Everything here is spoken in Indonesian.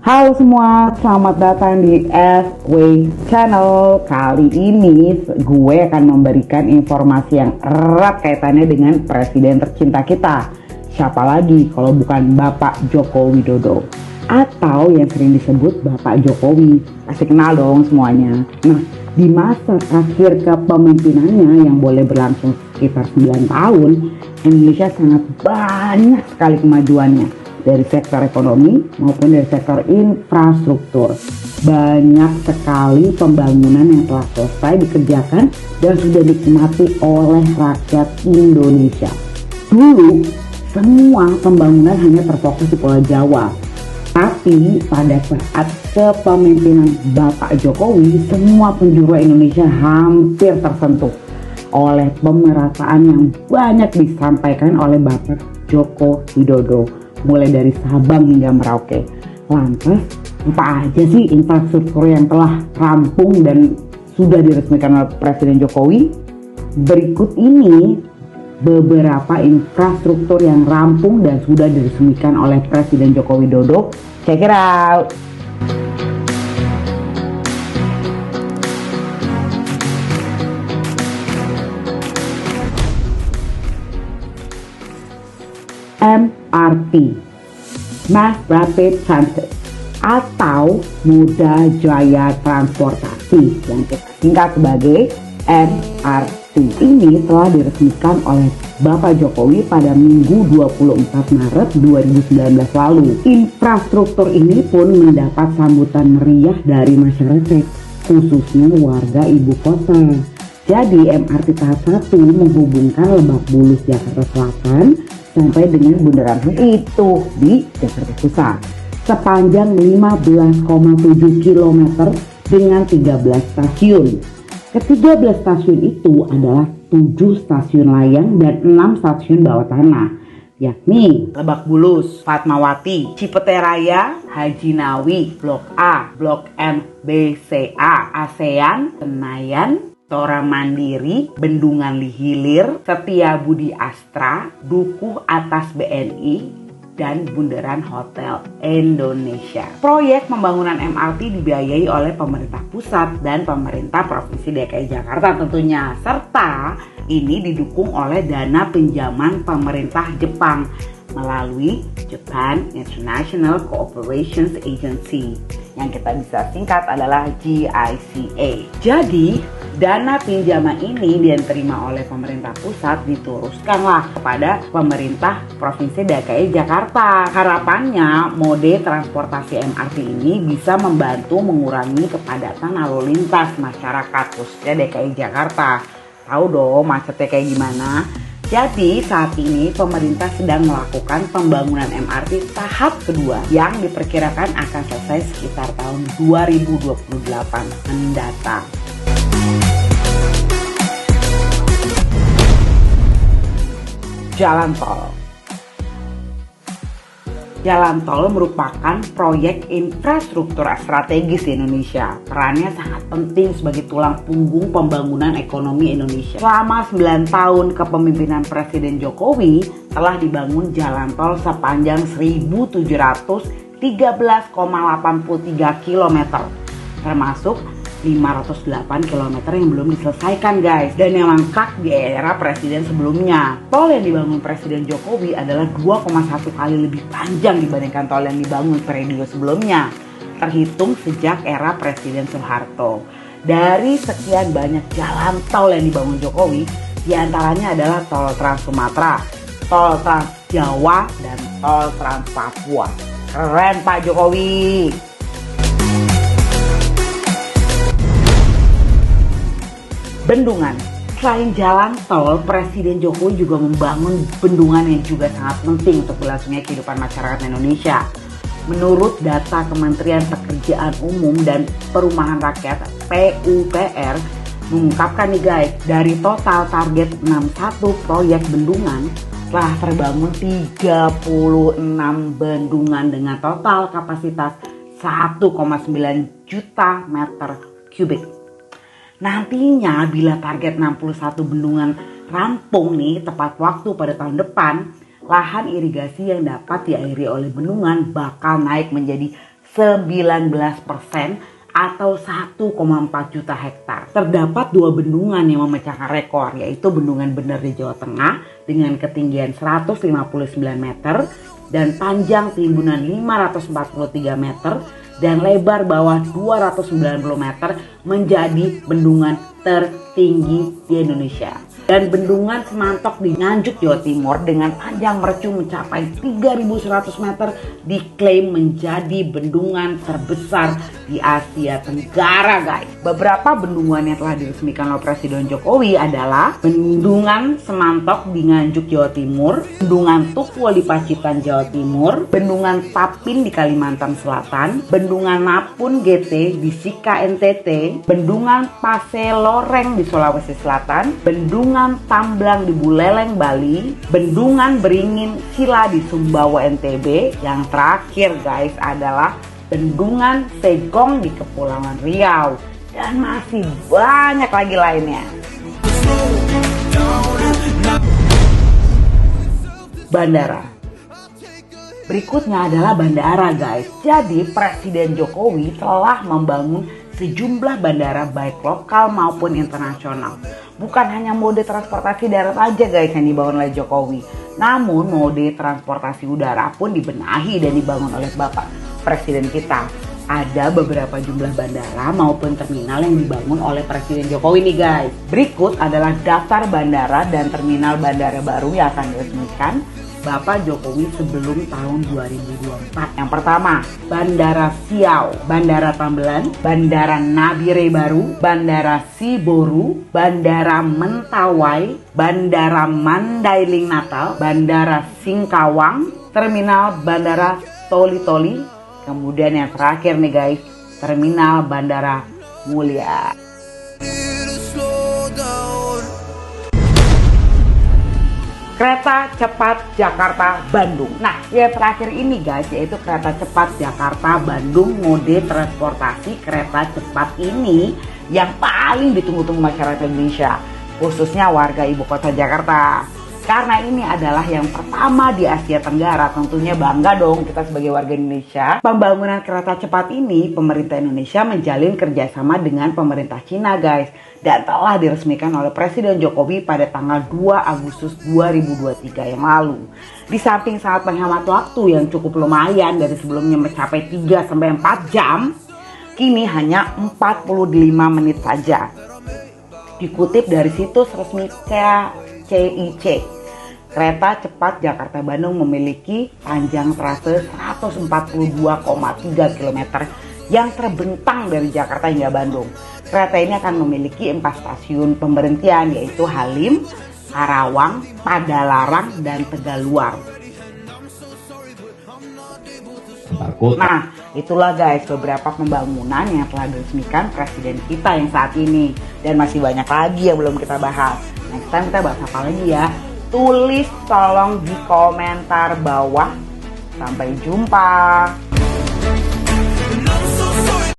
Halo semua, selamat datang di SW Channel. Kali ini gue akan memberikan informasi yang erat kaitannya dengan presiden tercinta kita. Siapa lagi kalau bukan Bapak Joko Widodo, atau yang sering disebut Bapak Jokowi. Pasti kenal dong semuanya. Nah, di masa akhir kepemimpinannya yang boleh berlangsung sekitar 9 tahun, Indonesia sangat banyak sekali kemajuannya, dari sektor ekonomi maupun dari sektor infrastruktur. Banyak sekali pembangunan yang telah selesai dikerjakan dan sudah dinikmati oleh rakyat Indonesia. Dulu, semua pembangunan hanya terfokus di Pulau Jawa. Tapi pada saat kepemimpinan Bapak Jokowi, semua penjuru Indonesia hampir tersentuh oleh pemerataan yang banyak disampaikan oleh Bapak Joko Widodo, mulai dari Sabang hingga Merauke. Lantas, apa aja sih infrastruktur yang telah rampung dan sudah diresmikan oleh Presiden Jokowi? Berikut ini beberapa infrastruktur yang rampung dan sudah diresmikan oleh Presiden Joko Widodo. Check it out! MRT, Mass Rapid Transit, atau Moda Jaya Transportasi yang kita singkat sebagai MRT. Ini telah diresmikan oleh Bapak Jokowi pada Minggu 24 Maret 2019 lalu. Infrastruktur ini pun mendapat sambutan meriah dari masyarakat, khususnya warga ibu kota. Jadi MRT tahap 1 menghubungkan Lebak Bulus Jakarta Selatan sampai dengan Bundaran HI itu di Jakarta Pusat, sepanjang 15,7 km dengan 13 stasiun. Ke-13 stasiun itu adalah 7 stasiun layang dan 6 stasiun bawah tanah, yakni Lebak Bulus, Fatmawati, Cipete Raya, Haji Nawi, Blok A, Blok M, B, C, A, ASEAN, Senayan, Tora Mandiri, Bendungan Hilir, Setiabudi Astra, Dukuh Atas BNI, dan Bundaran Hotel Indonesia. Proyek pembangunan MRT dibiayai oleh pemerintah pusat dan pemerintah Provinsi DKI Jakarta tentunya, serta ini didukung oleh dana pinjaman pemerintah Jepang melalui Japan International Cooperation Agency yang kita bisa singkat adalah JICA. Jadi, dana pinjaman ini diterima oleh pemerintah pusat diteruskanlah kepada pemerintah Provinsi DKI Jakarta. Harapannya mode transportasi MRT ini bisa membantu mengurangi kepadatan lalu lintas masyarakat khususnya DKI Jakarta. Tahu dong macetnya kayak gimana? Jadi saat ini pemerintah sedang melakukan pembangunan MRT tahap kedua yang diperkirakan akan selesai sekitar tahun 2028 mendatang. Jalan tol. Jalan tol merupakan proyek infrastruktur strategis di Indonesia. Perannya sangat penting sebagai tulang punggung pembangunan ekonomi Indonesia. Selama 9 tahun kepemimpinan Presiden Jokowi, telah dibangun jalan tol sepanjang 1.713,83 km, termasuk 508 km yang belum diselesaikan guys, dan yang mangkrak di era presiden sebelumnya. Tol yang dibangun Presiden Jokowi adalah 2,1 kali lebih panjang dibandingkan tol yang dibangun periode sebelumnya, terhitung sejak era Presiden Soeharto. Dari sekian banyak jalan tol yang dibangun Jokowi, diantaranya adalah tol Trans Sumatera, tol Trans Jawa, dan tol Trans Papua. Keren Pak Jokowi! Bendungan. Selain jalan tol, Presiden Jokowi juga membangun bendungan yang juga sangat penting untuk berlangsungnya kehidupan masyarakat Indonesia. Menurut data Kementerian Pekerjaan Umum dan Perumahan Rakyat PUPR mengungkapkan nih guys, dari total target 61 proyek bendungan telah terbangun 36 bendungan dengan total kapasitas 1,9 juta meter kubik. Nantinya bila target 61 bendungan rampung nih tepat waktu pada tahun depan, lahan irigasi yang dapat diairi oleh bendungan bakal naik menjadi 19% atau 1,4 juta hektar. Terdapat 2 bendungan yang memecahkan rekor, yaitu Bendungan Bener di Jawa Tengah dengan ketinggian 159 meter dan panjang timbunan 543 meter dan lebar bawah 290 meter menjadi bendungan tertinggi di Indonesia. Dan Bendungan Semantok di Nganjuk, Jawa Timur dengan panjang mercu mencapai 3.100 meter diklaim menjadi bendungan terbesar di Asia Tenggara, guys. Beberapa bendungan yang telah diresmikan oleh Presiden Jokowi adalah Bendungan Semantok di Nganjuk, Jawa Timur, Bendungan Tukwol di Pacitan, Jawa Timur, Bendungan Tapin di Kalimantan Selatan, Bendungan Napun GT di Sika NTT, Bendungan Paseloreng di Sulawesi Selatan, Bendungan Tamblang di Buleleng, Bali, Bendungan Beringin Sila di Sumbawa, NTB. Yang terakhir, guys, adalah Bendungan Segong di Kepulauan Riau. Dan masih banyak lagi lainnya. Bandara. Berikutnya adalah bandara, guys. Jadi Presiden Jokowi telah membangun sejumlah bandara baik lokal maupun internasional. Bukan hanya mode transportasi darat aja, guys, yang dibangun oleh Jokowi. Namun mode transportasi udara pun dibenahi dan dibangun oleh Bapak Presiden kita. Ada beberapa jumlah bandara maupun terminal yang dibangun oleh Presiden Jokowi nih, guys. Berikut adalah daftar bandara dan terminal bandara baru yang akan diresmikan Bapak Jokowi sebelum tahun 2024. Yang pertama, Bandara Siau, Bandara Tambelan, Bandara Nabire Baru, Bandara Siboru, Bandara Mentawai, Bandara Mandailing Natal, Bandara Singkawang, Terminal Bandara Toli-Toli, kemudian yang terakhir nih, guys, Terminal Bandara Mulia. Kereta cepat Jakarta-Bandung. Nah, yang terakhir ini, guys, yaitu kereta cepat Jakarta-Bandung. Mode transportasi kereta cepat ini yang paling ditunggu-tunggu masyarakat Indonesia, khususnya warga ibu kota Jakarta. Karena ini adalah yang pertama di Asia Tenggara, tentunya bangga dong kita sebagai warga Indonesia. Pembangunan kereta cepat ini, pemerintah Indonesia menjalin kerjasama dengan pemerintah Cina, guys. Dan telah diresmikan oleh Presiden Jokowi pada tanggal 2 Agustus 2023 yang lalu. Di samping sangat menghemat waktu yang cukup lumayan dari sebelumnya mencapai 3-4 jam, kini hanya 45 menit saja. Dikutip dari situs resmi CIC, kereta cepat Jakarta-Bandung memiliki panjang trase 142,3 km yang terbentang dari Jakarta hingga Bandung. Kereta ini akan memiliki 4 stasiun pemberhentian, yaitu Halim, Karawang, Padalarang, dan Tegaluar. Nah, itulah, guys, beberapa pembangunan yang telah diresmikan Presiden kita yang saat ini. Dan masih banyak lagi yang belum kita bahas. Next time kita bahas apa lagi ya? Tulis tolong di komentar bawah. Sampai jumpa.